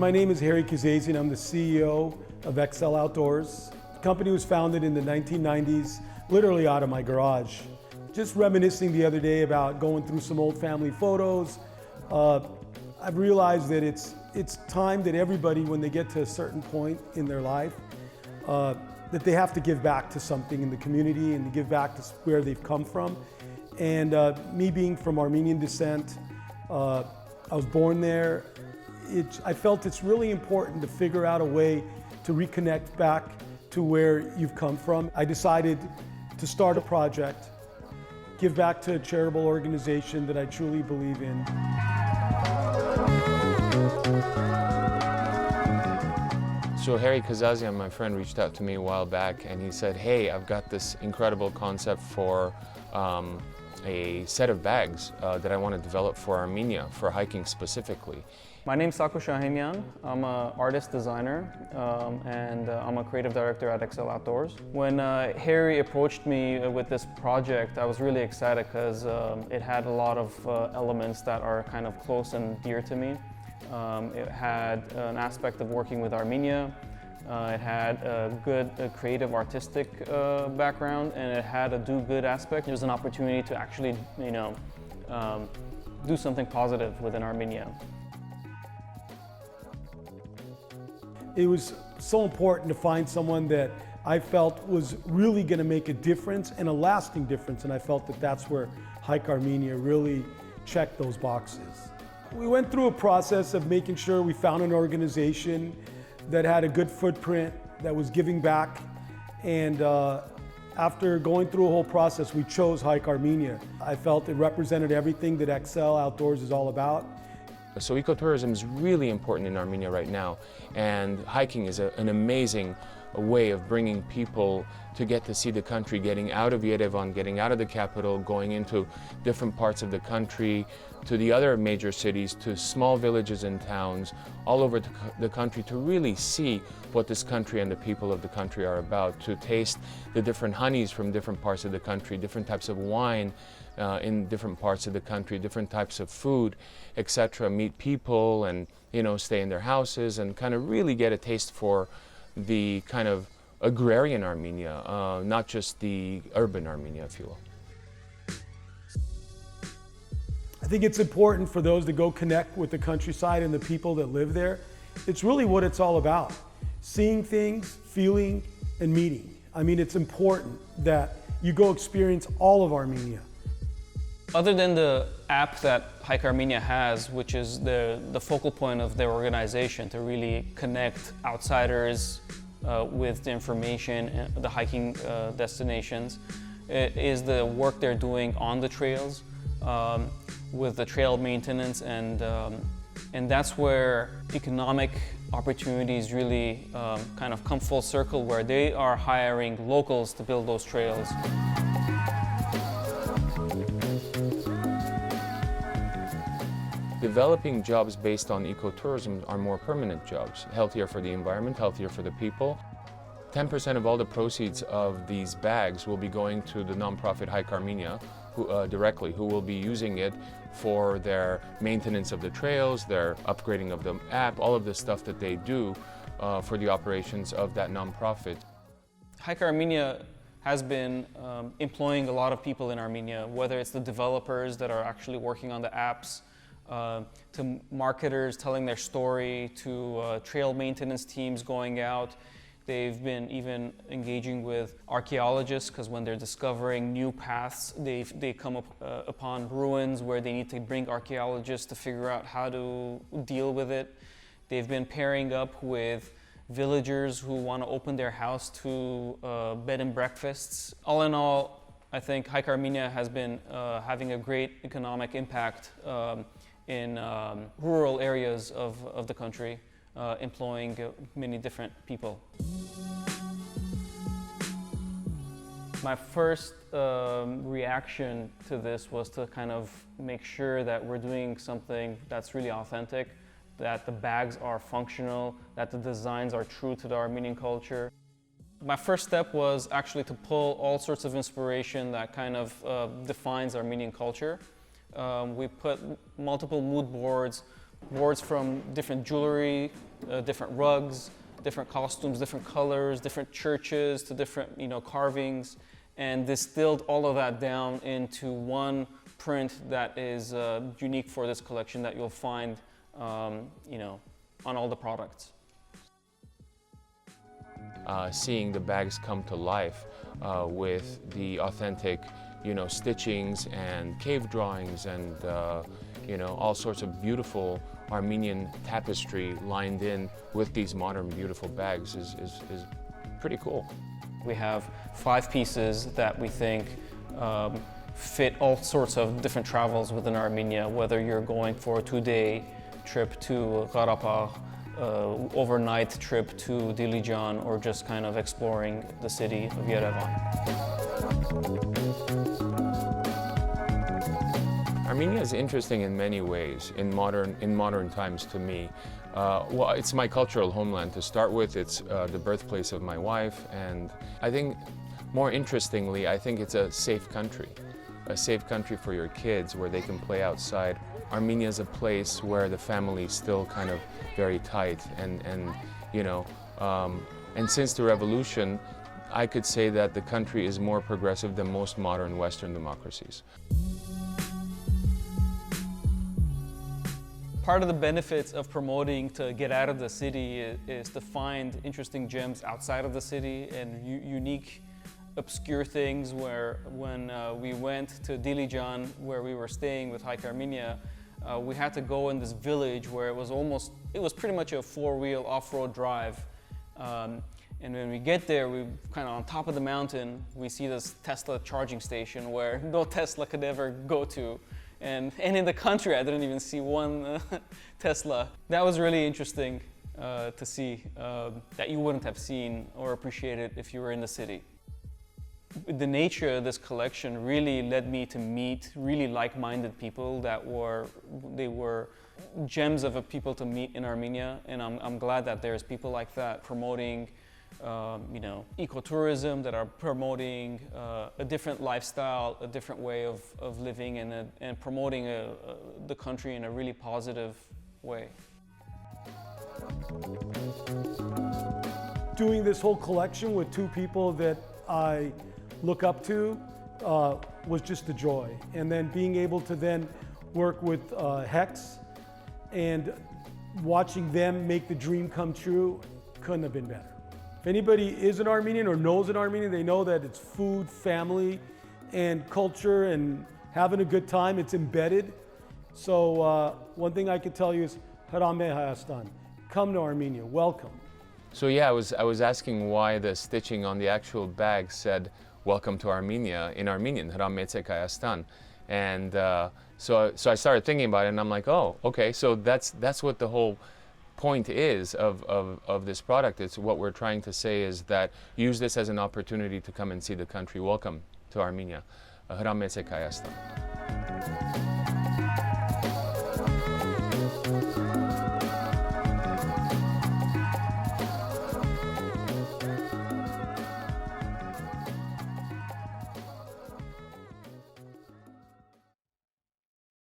my name is Harry Kazazian. I'm the CEO of Exxel Outdoors. The company was founded in the 1990s, literally out of my garage. Just reminiscing the other day about going through some old family photos. I've realized that it's time that everybody, when they get to a certain point in their life, that they have to give back to something in the community and to give back to where they've come from. And me being from Armenian descent, I was born there. I felt it's really important to figure out a way to reconnect back to where you've come from. I decided to start a project, give back to a charitable organization that I truly believe in. So Harry Kazazian, my friend, reached out to me a while back and he said, hey, I've got this incredible concept for a set of bags that I want to develop for Armenia, for hiking specifically. My name's Sako Shahinian. I'm an artist designer and I'm a creative director at Exxel Outdoors. When Harry approached me with this project, I was really excited because it had a lot of elements that are kind of close and dear to me. It had an aspect of working with Armenia. It had a good creative artistic background, and it had a do-good aspect. It was an opportunity to actually, do something positive within Armenia. It was so important to find someone that I felt was really going to make a difference and a lasting difference, and I felt that that's where Hike Armenia really checked those boxes. We went through a process of making sure we found an organization that had a good footprint, that was giving back, and after going through a whole process, we chose Hike Armenia. I felt it represented everything that Exxel Outdoors is all about. So ecotourism is really important in Armenia right now, and hiking is an amazing way of bringing people to get to see the country, getting out of Yerevan, getting out of the capital, going into different parts of the country, to the other major cities, to small villages and towns all over the country, to really see what this country and the people of the country are about, to taste the different honeys from different parts of the country, different types of wine in different parts of the country, different types of food, etc. Meet people and stay in their houses and kind of really get a taste for the kind of agrarian Armenia, not just the urban Armenia, if you will. I think it's important for those to go connect with the countryside and the people that live there. It's really what it's all about. Seeing things, feeling, and meeting. I mean, it's important that you go experience all of Armenia. Other than the app that Hike Armenia has, which is the focal point of their organization to really connect outsiders with the information and the hiking destinations, it is the work they're doing on the trails with the trail maintenance, and that's where economic opportunities really kind of come full circle, where they are hiring locals to build those trails. Developing jobs based on ecotourism are more permanent jobs, healthier for the environment, healthier for the people. 10% of all the proceeds of these bags will be going to the nonprofit Hike Armenia directly, who will be using it for their maintenance of the trails, their upgrading of the app, all of the stuff that they do for the operations of that nonprofit. Hike Armenia has been employing a lot of people in Armenia, whether it's the developers that are actually working on the apps, to marketers telling their story, to trail maintenance teams going out. They've been even engaging with archaeologists, because when they're discovering new paths, they come upon ruins where they need to bring archaeologists to figure out how to deal with it. They've been pairing up with villagers who want to open their house to bed and breakfasts. All in all, I think Hike Armenia has been having a great economic impact in rural areas of the country, employing many different people. My first reaction to this was to kind of make sure that we're doing something that's really authentic, that the bags are functional, that the designs are true to the Armenian culture. My first step was actually to pull all sorts of inspiration that kind of defines Armenian culture. We put multiple mood boards Awards from different jewelry, different rugs, different costumes, different colors, different churches to different, carvings, and distilled all of that down into one print that is unique for this collection that you'll find, on all the products. Seeing the bags come to life with the authentic, stitchings and cave drawings and, all sorts of beautiful Armenian tapestry lined in with these modern, beautiful bags is pretty cool. We have 5 pieces that we think fit all sorts of different travels within Armenia, whether you're going for a 2-day trip to Karabakh, overnight trip to Dilijan, or just kind of exploring the city of Yerevan. Armenia is interesting in many ways in modern times to me. Well, it's my cultural homeland to start with. It's the birthplace of my wife, and I think more interestingly, I think it's a safe country for your kids where they can play outside. Armenia is a place where the family is still kind of very tight, and since the revolution, I could say that the country is more progressive than most modern Western democracies. Part of the benefits of promoting to get out of the city is to find interesting gems outside of the city and unique, obscure things. Where when we went to Dilijan, where we were staying with Hike Armenia, we had to go in this village where it was pretty much a 4-wheel off-road drive. And when we get there, we kind of on top of the mountain, we see this Tesla charging station where no Tesla could ever go to. And in the country, I didn't even see one Tesla. That was really interesting to see, that you wouldn't have seen or appreciated if you were in the city. The nature of this collection really led me to meet really like-minded people they were gems of a people to meet in Armenia, and I'm glad that there's people like that promoting ecotourism, that are promoting a different lifestyle, a different way of living, and promoting the country in a really positive way. Doing this whole collection with 2 people that I look up to was just a joy. And then being able to then work with Hex and watching them make the dream come true couldn't have been better. If anybody is an Armenian or knows an Armenian, they know that it's food, family, and culture, and having a good time. It's embedded. So one thing I could tell you is, Harame Hayastan, come to Armenia, welcome. So yeah, I was asking why the stitching on the actual bag said "Welcome to Armenia" in Armenian, Harame Hayastan, and so I started thinking about it, and I'm like, oh, okay, so that's what the whole point is of this product. It's what we're trying to say is that use this as an opportunity to come and see the country. Welcome to Armenia. Harame Hayastan.